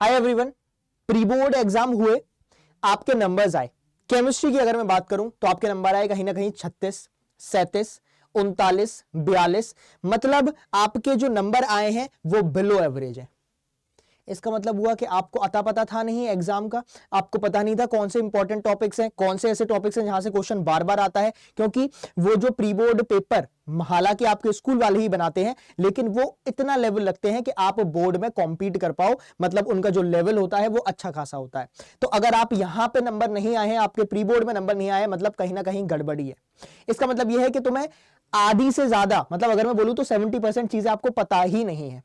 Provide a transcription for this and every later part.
Hi everyone, pre board exam हुए, आपके numbers आए। केमिस्ट्री की अगर मैं बात करूं तो आपके नंबर आए कहीं ना कहीं 36, 37, 39, 42। मतलब आपके जो नंबर आए हैं वो बिलो एवरेज है। इसका मतलब हुआ कि आपको अता पता था नहीं एग्जाम का, आपको पता नहीं था कौन से इंपॉर्टेंट टॉपिक्स हैं, कौन से ऐसे टॉपिक्स हैं जहां से क्वेश्चन बार बार आता है। क्योंकि वो जो प्री बोर्ड पेपर हालांकि आपके स्कूल वाले ही बनाते हैं, लेकिन वो इतना लेवल रखते हैं कि आप बोर्ड में कॉम्पीट कर पाओ। मतलब उनका जो लेवल होता है वो अच्छा खासा होता है। तो अगर आप यहां पे नंबर नहीं आए हैं, आपके प्री बोर्ड में नंबर नहीं आए, मतलब कहीं ना कहीं गड़बड़ी है। इसका मतलब यह है कि तुम्हें आधी से ज्यादा, मतलब अगर मैं बोलूं तो 70% चीजें आपको पता ही नहीं है।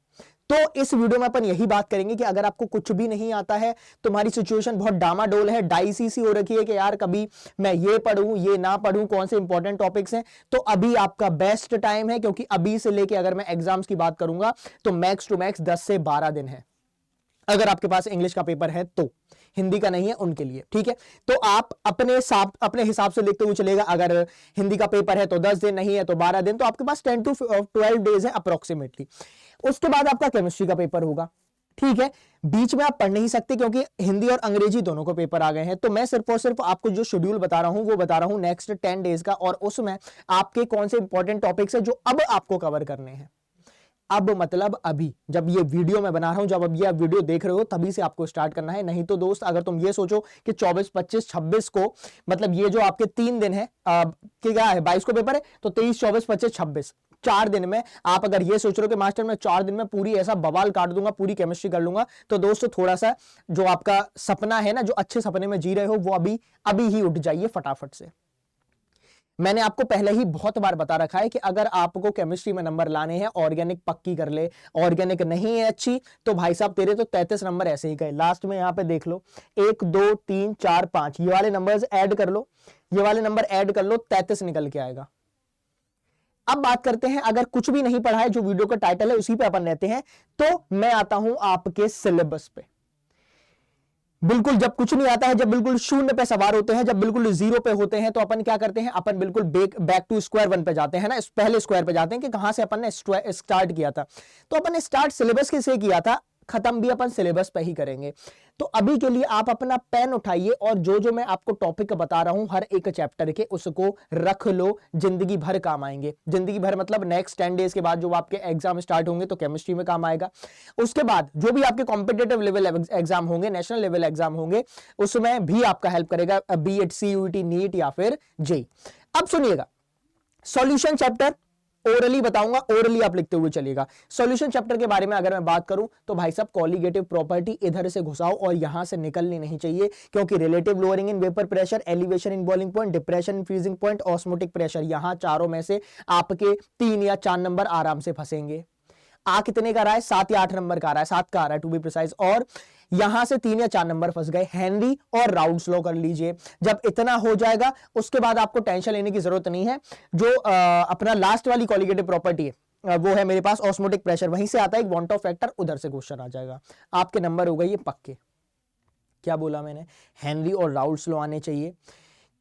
तो इस वीडियो में अपन यही बात करेंगे कि अगर आपको कुछ भी नहीं आता है, तुम्हारी सिचुएशन बहुत डामाडोल है, डाइसी सी हो रखी है कि यार कभी मैं ये पढ़ूं ये ना पढ़ूं, कौन से इंपॉर्टेंट टॉपिक्स हैं, तो अभी आपका बेस्ट टाइम है। क्योंकि अभी से लेके अगर मैं एग्जाम्स की बात करूंगा तो मैक्स टू मैक्स 10 से 12 दिन है। अगर आपके पास इंग्लिश का पेपर है तो, हिंदी का नहीं है उनके लिए, ठीक है। तो आप अपने हिसाब से लिखते हुए चलेगा। अगर हिंदी का पेपर है तो 10 दिन, नहीं है तो 12 दिन, तो आपके पास 10 to 12 डेज है अप्रोक्सीमेटली। उसके बाद आपका केमिस्ट्री का पेपर होगा, ठीक है। बीच में आप पढ़ नहीं सकते क्योंकि हिंदी और अंग्रेजी दोनों को पेपर आ गए हैं। तो मैं सिर्फ और सिर्फ आपको जो शेड्यूल बता रहा हूं वो बता रहा हूं नेक्स्ट 10 डेज का, और उसमें आपके कौन से इंपॉर्टेंट टॉपिक्स है जो अब आपको कवर करने हैं। अब मतलब अभी जब ये वीडियो मैं बना रहा हूं, जब अब ये आप वीडियो देख रहे हो तभी से आपको स्टार्ट करना है। नहीं तो दोस्त, अगर तुम ये सोचो कि 24, 25, 26 को, मतलब ये जो आपके 3 दिन है, क्या है, 22 को पेपर है, तो 23, 24, 25, 26 4 दिन में आप अगर ये सोच रहे हो कि मास्टर मैं 4 दिन में पूरी ऐसा बवाल काट दूंगा, पूरी केमिस्ट्री कर लूंगा, तो दोस्तों थोड़ा सा जो आपका सपना है ना, जो अच्छे सपने में जी रहे हो, वो अभी अभी ही उठ जाइए फटाफट से। मैंने आपको पहले ही बहुत बार बता रखा है कि अगर आपको केमिस्ट्री में नंबर लाने हैं, ऑर्गेनिक पक्की कर ले। ऑर्गेनिक नहीं है अच्छी तो भाई साहब तेरे तो 33 नंबर ऐसे ही गए। लास्ट में यहां पे देख लो, 1 2 3 4 5, ये वाले नंबर्स ऐड कर लो, ये वाले नंबर ऐड कर लो, 33 निकल के आएगा। अब बात करते हैं, अगर कुछ भी नहीं पढ़ा है, जो वीडियो का टाइटल है उसी पे अपन रहते हैं, तो मैं आता हूं आपके सिलेबस पे। बिल्कुल जब कुछ नहीं आता है, जब बिल्कुल शून्य पे सवार होते हैं, जब बिल्कुल जीरो पे होते हैं, तो अपन क्या करते हैं, अपन बिल्कुल बैक टू स्क्वायर वन पे जाते हैं ना, पहले स्क्वायर पे जाते हैं कि कहां से अपन ने स्टार्ट किया था। तो अपन ने स्टार्ट सिलेबस के से किया था, खत्म भी अपन सिलेबस पे ही करेंगे। तो अभी के लिए आप अपना पेन उठाइए और जो जो मैं आपको टॉपिक बता रहा हूं हर एक चैप्टर के, उसको रख लो, जिंदगी भर काम आएंगे। जिंदगी भर मतलब नेक्स्ट 10 डेज के बाद जो आपके एग्जाम स्टार्ट होंगे तो केमिस्ट्री में काम आएगा। उसके बाद जो भी आपके कॉम्पिटेटिव लेवल एग्जाम होंगे, नेशनल लेवल एग्जाम होंगे, उसमें भी आपका हेल्प करेगा, बीएड, सीयूईटी, नीट या फिर जेई। अब सुनिएगा, सॉल्यूशन चैप्टर ओरली बताऊंगा, ओरली आप लिखते हुए चलिएगा। सॉल्यूशन चैप्टर के बारे में अगर मैं बात करूं तो भाई साहब कॉलिगेटिव प्रॉपर्टी इधर से घुसाओ और यहां से निकलनी नहीं चाहिए, क्योंकि relative lowering in vapour pressure, elevation in boiling point, depression in freezing point, osmotic pressure, यहां चारों में से आपके 3 या 4 नंबर आराम से फंसेंगे। आ कितने का रहा है, 7 या 8 नंबर का आ रहा है, 7 का आ रहा है टू बी प्रिसाइज, और यहां से 3 या 4 नंबर फंस गए। हेनरी और राउल्स लॉ कर लीजिए। जब इतना हो जाएगा उसके बाद आपको टेंशन लेने की जरूरत नहीं है। जो अपना लास्ट वाली कॉलिगेटिव प्रॉपर्टी है वो है मेरे पास ऑस्मोटिक प्रेशर, वहीं से आता है एक वॉन्ट ऑफ फैक्टर, उधर से क्वेश्चन आ जाएगा। आपके नंबर हो गए ये पक्के। क्या बोला मैंने, हेनरी और राउल्स लॉ आने चाहिए।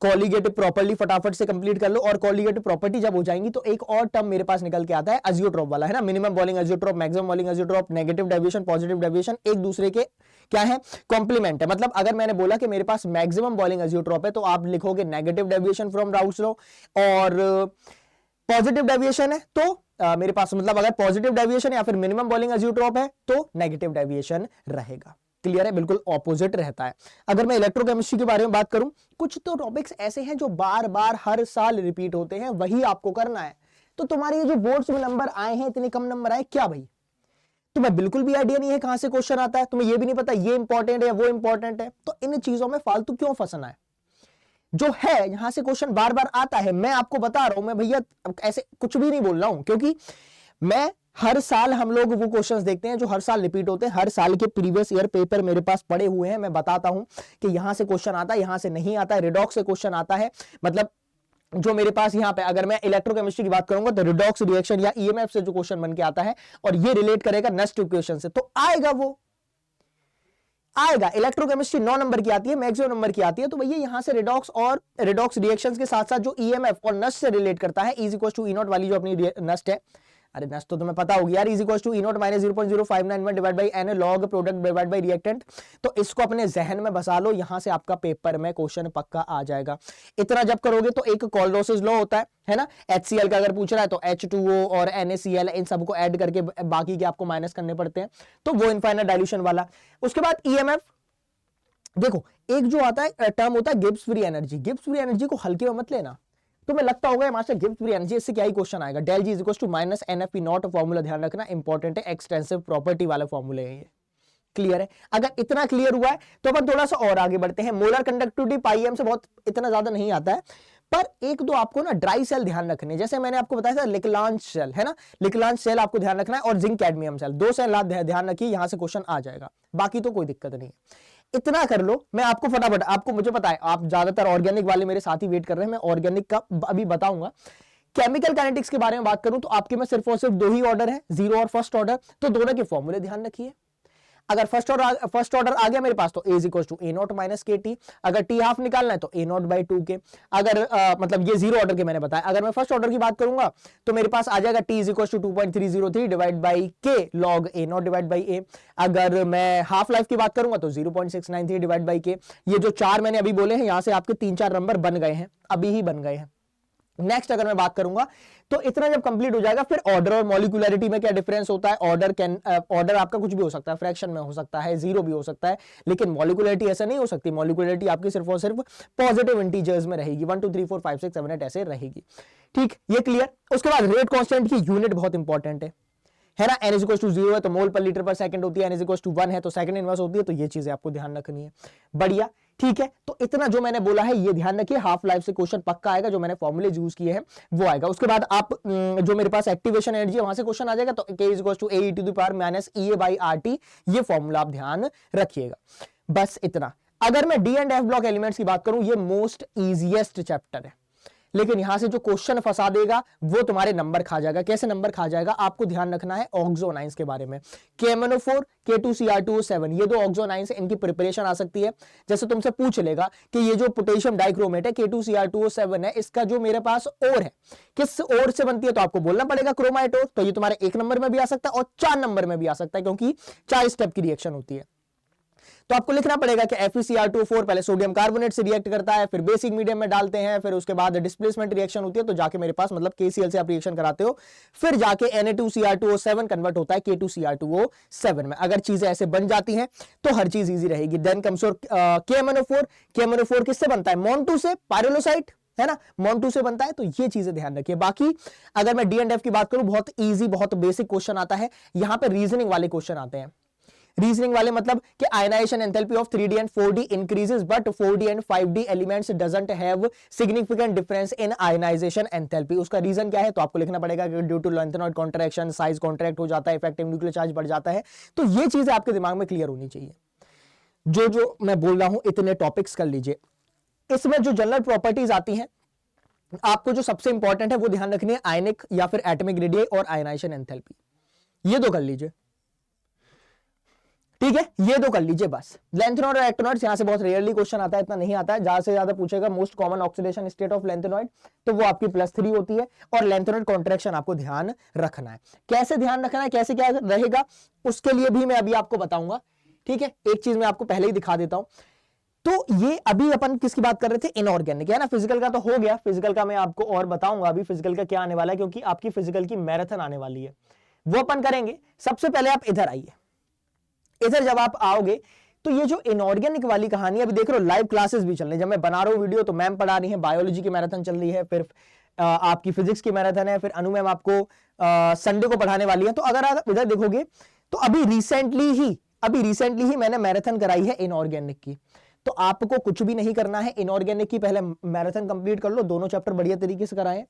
कॉलिगेटिव प्रॉपर्टी फटाफट से कंप्लीट कर लो, और कॉलिगेटिव प्रॉपर्टी जब हो जाएंगी तो एक और टर्म मेरे पास निकल के आता है, अजियोट्रॉप वाला, है ना। Minimum boiling azeotrope, maximum boiling azeotrope, negative deviation, positive deviation, एक दूसरे के क्या है, कॉम्प्लीमेंट है। मतलब अगर मैंने बोला कि मेरे पास मैक्सिमम बॉइलिंग अजियोट्रॉप है तो आप लिखोगे negative deviation from Raoult's law, और पॉजिटिव डेविएशन है तो मेरे पास, मतलब अगर पॉजिटिव डेविएशन या फिर मिनिमम बॉइलिंग अजियोट्रॉप है तो नेगेटिव डेविएशन रहेगा। क्लियर है, बिल्कुल ऑपोजिट रहता है। अगर मैं इलेक्ट्रोकेमिस्ट्री के बारे में बात करूं, कुछ तो टॉपिक्स ऐसे हैं जो बार बार हर साल रिपीट होते हैं, वही आपको करना है। तो तुम्हारे ये जो बोर्ड्स में नंबर आए हैं, इतने कम नंबर आए क्या भाई, तुम्हें बिल्कुल भी आइडिया नहीं है कहां से क्वेश्चन आता है, तुम्हें ये भी नहीं पता ये इंपॉर्टेंट है वो इंपॉर्टेंट है, तो इन चीजों में फालतू क्यों फंसना है। जो है यहां से क्वेश्चन बार बार आता है, मैं आपको बता रहा हूं, मैं भैया ऐसे कुछ भी नहीं बोल रहा हूं, क्योंकि मैं हर साल हम लोग वो क्वेश्चंस देखते हैं जो हर साल रिपीट होते हैं। हर साल के प्रीवियस ईयर पेपर मेरे पास पड़े हुए हैं, मैं बताता हूं कि यहां से क्वेश्चन आता है, यहां से नहीं आता है, रिडॉक्स से क्वेश्चन आता है। मतलब जो मेरे पास यहां पे, अगर मैं इलेक्ट्रोकेमिस्ट्री की बात करूंगा तो रिडॉक्स रिएक्शन या ईएमएफ से जो क्वेश्चन बन के आता है और ये रिलेट करेगा नस्ट इक्वेशन से, तो आएगा वो आएगा। इलेक्ट्रोकेमिस्ट्री 9 नंबर की आती है, मैक्सिमम नंबर की आती है, तो भैया यहां से रिडॉक्स और रिडॉक्स रिएक्शंस के साथ साथ जो ईएमएफ और नस्ट से रिलेट करता है, is equal to E naught वाली जो अपनी नस्ट है, अरे नस तो तुम्हें पता होगी यार, is equal to E naught minus 0.0591 divide by N log product divide by reactant. तो इसको अपने जहन में बसा लो, यहां से आपका पेपर में क्वेश्चन पक्का आ जाएगा। इतना जब करोगे तो एक कोल्डोसिस लॉ होता है ना, HCl का अगर पूछ रहा है तो H2O और NaCl इन सबको ऐड करके बाकी के आपको माइनस करने पड़ते हैं, तो वो इनफाइनाइट डाइल्यूशन वाला। उसके बाद EMF, देखो एक जो आता है टर्म होता है Gibbs free energy. Gibbs free energy को हल्के में मत लेना, तुम्हें लगता होगा मास्टर गिब्स फ्री एनर्जी, इससे क्या ही क्वेश्चन आएगा, del G is equal to minus NFP naught, formula ध्यान रखना इंपॉर्टेंट है, एक्सटेंसिव प्रॉपर्टी वाला फॉर्मूला है ये। क्लियर है? अगर इतना क्लियर हुआ है तो अपन थोड़ा सा और आगे बढ़ते हैं। मोलर कंडक्टिविटी पाई एम से बहुत इतना ज्यादा नहीं आता है, पर एक दो आपको ना ड्राई सेल ध्यान रखने, जैसे मैंने आपको बताया था लिकलांज सेल है ना, लिकलांज सेल आपको ध्यान रखना है, और जिंक कैडमियम सेल, 2 सेल आप ध्यान रखिए, यहां से क्वेश्चन आ जाएगा, बाकी तो कोई दिक्कत नहीं है। इतना कर लो, मैं आपको फटाफट, आपको मुझे पता है आप ज्यादातर ऑर्गेनिक वाले मेरे साथी वेट कर रहे हैं, मैं ऑर्गेनिक का अभी बताऊंगा। केमिकल काइनेटिक्स के बारे में बात करूं तो आपके में सिर्फ और सिर्फ 2 ही ऑर्डर है, 0 और फर्स्ट ऑर्डर, तो दोनों के फॉर्मूले ध्यान रखिए। अगर फर्स्ट ऑर्डर आ गया मेरे पास तो A is equal to A naught minus K T, अगर टी हाफ निकालना है तो ए नॉट बाई 2 के, अगर मतलब ये 0 ऑर्डर के मैंने बताया। अगर मैं फर्स्ट ऑर्डर की बात करूंगा तो मेरे पास आ जाएगा T is equal to 2.303 divide by K log A naught divide by A. अगर मैं हाफ लाइफ की बात करूंगा तो 0.693 डिवाइड बाई के। ये जो 4 मैंने अभी बोले हैं, यहां से आपके 3-4 नंबर बन गए हैं, अभी ही बन गए हैं। नेक्स्ट अगर मैं बात करूंगा तो इतना जब कंप्लीट हो जाएगा, फिर ऑर्डर और मॉलिक्यूलरिटी में क्या डिफरेंस होता है। ऑर्डर आपका कुछ भी हो सकता है, फ्रैक्शन में हो सकता है, 0 भी हो सकता है, लेकिन मॉलिक्यूलरिटी ऐसा नहीं हो सकती। मॉलिक्यूलरिटी आपकी सिर्फ और सिर्फ पॉजिटिव इंटीजर्स में रहेगी, 1 2 3 4 5 6 7 8 ऐसे रहेगी। ठीक, ये क्लियर। उसके बाद रेट कांस्टेंट की यूनिट बहुत इंपॉर्टेंट है ना, n इज टू 0 है तो मोल पर लीटर पर सेकंड होती है, n इज टू 1 है तो सेकंड इनवर्स होती है, तो ये चीजें आपको ध्यान रखनी है। बढ़िया, ठीक है। तो इतना जो मैंने बोला है ये ध्यान रखिए, हाफ लाइफ से क्वेश्चन पक्का आएगा, जो मैंने फॉर्मूले यूज किए हैं वो आएगा। उसके बाद आप जो मेरे पास एक्टिवेशन एनर्जी है वहां से क्वेश्चन आ जाएगा, तो k is to A to the power minus EA by RT, ये फॉर्मूला आप ध्यान रखिएगा। बस इतना। अगर मैं D and F block elements की बात करूं, ये मोस्ट इजिएस्ट चैप्टर है, लेकिन यहां से जो क्वेश्चन फंसा देगा वो तुम्हारे नंबर खा जाएगा। कैसे नंबर खा जाएगा, आपको ध्यान रखना है ऑक्सोनाइंस के बारे में। KMnO4, K2Cr2O7, ये 2 ऑक्सोनाइंस, इनकी प्रिपरेशन आ सकती है। जैसे तुमसे पूछ लेगा कि ये जो पोटेशियम डाइक्रोमेट है K2Cr2O7 है, इसका जो मेरे पास ओर है किस ओर से बनती है, तो आपको बोलना पड़ेगा क्रोमाइट ओर। तो ये तुम्हारे 1 नंबर में भी आ सकता है और 4 नंबर में भी आ सकता है, क्योंकि 4 स्टेप की रिएक्शन होती है। तो आपको लिखना पड़ेगा कि FeCr2O4 पहले सोडियम कार्बोनेट से रिएक्ट करता है, फिर बेसिक मीडियम में डालते हैं, फिर उसके बाद डिस्प्लेसमेंट रिएक्शन होती है, तो जाके मेरे पास मतलब KCl से आप रिएक्शन कराते हो, फिर जाके Na2Cr2O7 कन्वर्ट होता है K2Cr2O7 में। अगर चीजें ऐसे बन जाती हैं तो हर चीज इजी रहेगी। Then comes KMnO4। KMnO4 किससे बनता है, MON2 से, पायरोलोसाइट है ना, MON2 से बनता है, तो ये चीजें ध्यान रखिए। बाकी अगर मैं D एंड F की बात करूं, बहुत इजी, बहुत बेसिक क्वेश्चन आता है, यहां पे रीजनिंग वाले क्वेश्चन आते हैं। रीजनिंग वाले मतलब कि ionization enthalpy of 3D and 4D increases but 4D and 5D elements doesn't have significant difference in ionization enthalpy. उसका रीजन क्या है, तो आपको लिखना पड़ेगा कि due to lanthanoid contraction size contract हो जाता है, इफेक्टिव न्यूक्लियर चार्ज बढ़ जाता है। तो ये चीजें आपके दिमाग में क्लियर होनी चाहिए। जो जो मैं बोल रहा हूं इतने टॉपिक्स कर लीजिए। इसमें जो जनरल प्रॉपर्टीज आती हैं, आपको जो सबसे इंपॉर्टेंट है वो ध्यान रखनी है, आयनिक या फिर एटॉमिक रेडियस और आयनाइजेशन एंथैल्पी, ये दो कर लीजिए। ठीक है, ये दो कर लीजिए बस। लेंथेनॉइड और एक्टिनॉइड्स यहां से बहुत रेयरली क्वेश्चन आता है, इतना नहीं आता है। ज्यादा से ज्यादा पूछेगा most common oxidation state of lanthanoid, तो वो आपकी +3 होती है, और लेंथेनॉइड कॉन्ट्रैक्शन आपको ध्यान रखना है। कैसे ध्यान रखना है, कैसे क्या रहेगा, उसके लिए भी मैं अभी आपको बताऊंगा। ठीक है, एक चीज मैं आपको पहले ही दिखा देता हूं। तो ये अभी अपन किसकी बात कर रहे थे, इनऑर्गेनिक है ना। फिजिकल का तो हो गया, फिजिकल का मैं आपको और बताऊंगा अभी फिजिकल का क्या आने वाला है, क्योंकि आपकी फिजिकल की मैराथन आने वाली है, वो अपन करेंगे। सबसे पहले आप इधर आइए। इधर जब आप आओगे तो ये जो इनऑर्गेनिक वाली कहानी, अभी देख रहे हो लाइव क्लासेस भी चल रही है। जब मैं बना रहा हूं वीडियो तो मैम पढ़ा रही है, बायोलॉजी की मैराथन चल रही है, फिर आपकी फिजिक्स की मैराथन है, फिर अनु मैम आपको संडे को पढ़ाने वाली है। तो अगर आप इधर देखोगे तो अभी रिसेंटली ही मैंने मैराथन कराई है इनऑर्गेनिक की। तो आपको कुछ भी नहीं करना है, इनऑर्गेनिक की पहले मैराथन कंप्लीट कर लो, दोनों चैप्टर बढ़िया तरीके से कराएं।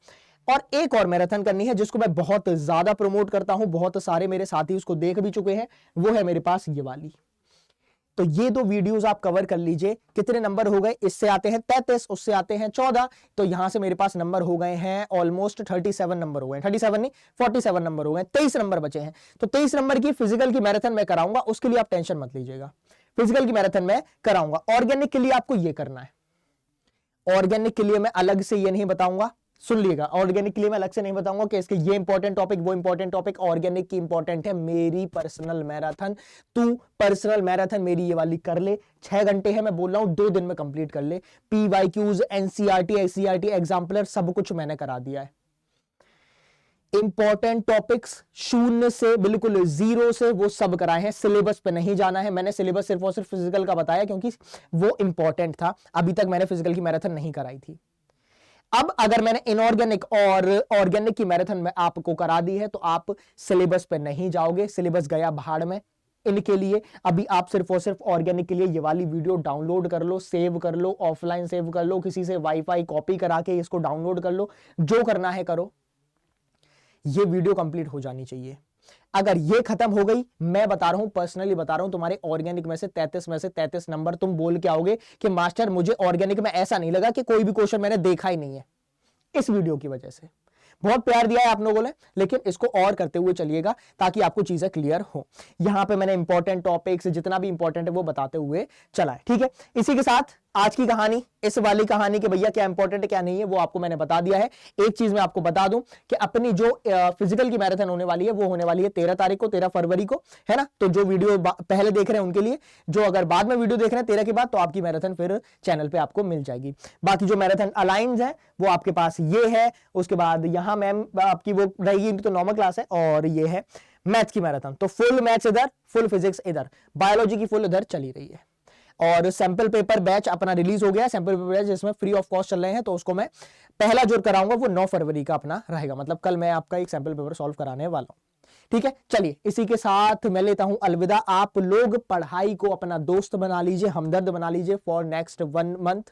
और एक और मैराथन करनी है जिसको मैं बहुत ज्यादा प्रमोट करता हूं, बहुत सारे मेरे साथी उसको देख भी चुके हैं, वो है मेरे पास ये वाली। तो ये 2 वीडियोस आप कवर कर लीजिए। कितने नंबर हो गए, इससे आते हैं 33, उससे आते हैं 14, तो यहां से मेरे पास नंबर हो गए हैं ऑलमोस्ट 37 नंबर हो गए, 37 नहीं 47 नंबर हो गए, 23 नंबर बचे हैं। तो 23 नंबर की फिजिकल की मैराथन मैं कराऊंगा, उसके लिए आप टेंशन मत लीजिएगा, फिजिकल की मैराथन में कराऊंगा। ऑर्गेनिक के लिए आपको ये करना है, ऑर्गेनिक के लिए मैं अलग से ये नहीं बताऊंगा, सुन लीजिएगा, ऑर्गेनिक के लिए मैं अलग से नहीं बताऊंगा कि इसके ये इंपॉर्टेंट टॉपिक वो इंपॉर्टेंट टॉपिक, ऑर्गेनिक की इंपॉर्टेंट है मेरी पर्सनल मैराथन। तू पर्सनल मैराथन मेरी ये वाली कर ले, 6 घंटे है, मैं बोल रहा हूं 2 दिन में कंप्लीट कर ले। PYQs, NCERT, SCERT एग्जाम्पलर सब कुछ मैंने करा दिया है। इंपॉर्टेंट टॉपिक्स शून्य से बिल्कुल जीरो से वो सब कराए हैं, सिलेबस पे नहीं जाना है। मैंने सिलेबस सिर्फ और सिर्फ फिजिकल का बताया क्योंकि वो इंपॉर्टेंट था, अभी तक मैंने फिजिकल की मैराथन नहीं कराई थी। अब अगर मैंने इनऑर्गेनिक और ऑर्गेनिक की मैराथन में आपको करा दी है तो आप सिलेबस पे नहीं जाओगे, सिलेबस गया भाड़ में। इनके लिए अभी आप सिर्फ और सिर्फ ऑर्गेनिक के लिए ये वाली वीडियो डाउनलोड कर लो, सेव कर लो, ऑफलाइन सेव कर लो, किसी से वाईफाई कॉपी करा के इसको डाउनलोड कर लो, जो करना है करो। ये वीडियो कंप्लीट हो जानी चाहिए। अगर ये खत्म हो गई, मैं बता रहा हूं, पर्सनली बता रहा हूं, तुम्हारे ऑर्गेनिक में से 33 नंबर तुम बोल के आओगे कि मास्टर मुझे ऑर्गेनिक में ऐसा नहीं लगा कि कोई भी क्वेश्चन मैंने देखा ही नहीं है। इस वीडियो की वजह से बहुत प्यार दिया है आप लोगों ने, लेकिन इसको और करते हुए चलिएगा ताकि आपको चीजें क्लियर हो। यहां पे मैंने इंपॉर्टेंट टॉपिक्स जितना भी इंपॉर्टेंट है वो बताते हुए चला है, ठीक है। इसी के साथ आज की कहानी, इस वाली कहानी के भैया क्या इंपॉर्टेंट है क्या नहीं है वो आपको मैंने बता दिया है। एक चीज मैं आपको बता दूं कि अपनी जो फिजिकल की मैराथन होने वाली है वो होने वाली है 13 तारीख को, 13 फरवरी को, है ना। तो जो वीडियो पहले देख रहे हैं उनके लिए, जो अगर बाद में वीडियो देख रहे हैं 13 के बाद, तो आपकी मैराथन फिर चैनल पे आपको मिल जाएगी। बाकी जो मैराथन अलाइंस है वो आपके पास ये है, उसके बाद यहाँ मैम आपकी वो रहेगी, तो नॉर्मल क्लास है, और ये है मैथ्स की मैराथन। तो फुल मैथ्स इधर, फुल फिजिक्स इधर, बायोलॉजी की फुल इधर चली रही है। और सैंपल पेपर बैच अपना रिलीज हो गया, सैंपल पेपर बैच जिसमें फ्री ऑफ कॉस्ट चल रहे हैं, तो उसको मैं पहला जो कराऊंगा वो 9 फरवरी का अपना रहेगा, मतलब कल मैं आपका एक सैंपल पेपर सॉल्व कराने वाला हूं, ठीक है। चलिए इसी के साथ मैं लेता हूं अलविदा। आप लोग पढ़ाई को अपना दोस्त बना लीजिए, हमदर्द बना लीजिए फॉर नेक्स्ट 1 मंथ।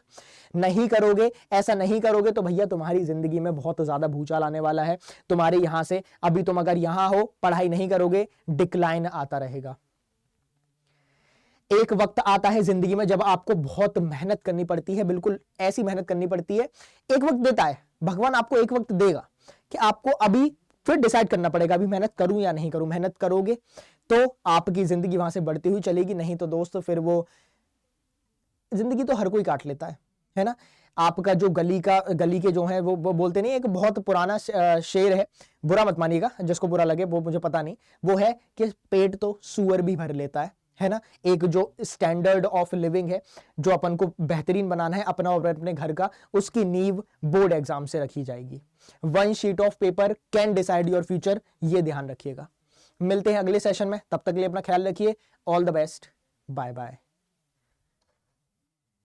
नहीं करोगे, ऐसा नहीं करोगे तो भैया तुम्हारी जिंदगी में बहुत ज्यादा भूचाल आने वाला है। तुम्हारे यहां से अभी तुम अगर यहां हो, पढ़ाई नहीं करोगे, डिक्लाइन आता रहेगा। एक वक्त आता है जिंदगी में जब आपको बहुत मेहनत करनी पड़ती है, बिल्कुल ऐसी मेहनत करनी पड़ती है। एक वक्त देता है भगवान, आपको एक वक्त देगा कि आपको अभी फिर डिसाइड करना पड़ेगा अभी मेहनत करूं या नहीं करूं। मेहनत करोगे तो आपकी जिंदगी वहां से बढ़ती हुई चलेगी, नहीं तो दोस्त फिर वो जिंदगी तो हर कोई काट लेता है ना। आपका जो गली के जो है वो बोलते नहीं, एक बहुत पुराना शेर है, बुरा मत मानिएगा, जिसको बुरा लगे वो मुझे पता नहीं, वो है कि पेट तो सूअर भी भर लेता है ना। एक जो स्टैंडर्ड ऑफ लिविंग है, जो अपन को बेहतरीन बनाना है अपना और अपने घर का, उसकी नींव बोर्ड एग्जाम से रखी जाएगी। 1 sheet of paper can decide your future, ये ध्यान रखिएगा। मिलते हैं अगले सेशन में, तब तक के लिए अपना ख्याल रखिए। All the best, bye bye.